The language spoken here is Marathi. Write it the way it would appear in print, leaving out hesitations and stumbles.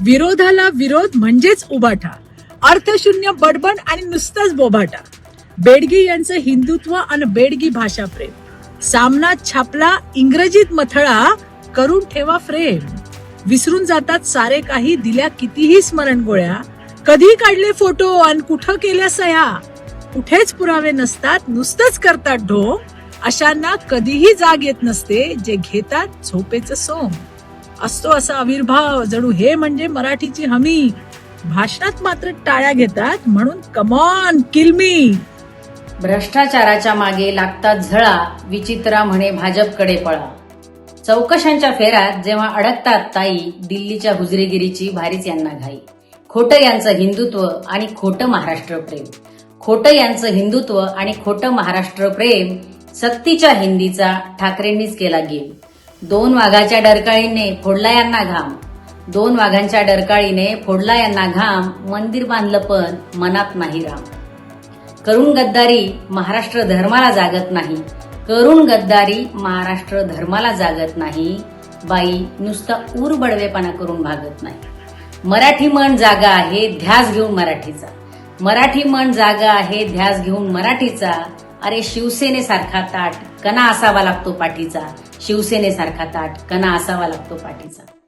विरोधाला विरोध म्हणजेच उभाटा, अर्थशून्य बडबड आणि नुसताच बोभाटा. बेडगी यांचं हिंदुत्व आणि बेडगी भाषा प्रेम. सामनात छापला इंग्रजीत मथळा, करून ठेवा फ्रेम. विसरून जातात सारे काही, दिल्या कितीही स्मरण गोळ्या. कधी काढले फोटो आणि कुठं केल्या सह्या. कुठेच पुरावे नसतात, नुसतंच करतात ढोंग. अशांना कधीही जाग येत नसते, जे घेतात झोपेचं सोंग. असतो असा आविर्भाव, जणू हे म्हणजे मराठीची हमी. भाषणात मात्र टाळ्या घेतात, म्हणून कमॉन किल मी. भ्रष्टाचाराच्या मागे लागतात झळा, विचित्रा म्हणे भाजपकडे पळा. चौकशांच्या फेऱ्यात जेव्हा अडकतात ताई, दिल्लीच्या हुजरेगिरीची भारीच यांना घाई. खोटं यांचं हिंदुत्व आणि खोटं महाराष्ट्र प्रेम. खोटं यांचं हिंदुत्व आणि खोटं महाराष्ट्र प्रेम. सक्तीच्या हिंदीचा ठाकरेंनीच केला गेम. 2 वाघाच्या डरकाळीने फोडला यांना घाम. 2 वाघांच्या डरकाळीने फोडला यांना घाम. मंदिर बांधलं पण मनात नाही राम. करून गद्दारी महाराष्ट्र धर्माला जागत नाही. करून गद्दारी महाराष्ट्र धर्माला जागत नाही. बाई नुसता ऊर बडवेपणा करून भागत नाही. मराठी मन जागा आहे, ध्यास घेऊन मराठीचा. मराठी मन जागा आहे, ध्यास घेऊन मराठीचा. अरे शिवसेनेसारखा ताट कणा असावा लागतो पाठीचा. शिवसेनेसारखा ताट कणा असावा लागतो पाठीचा.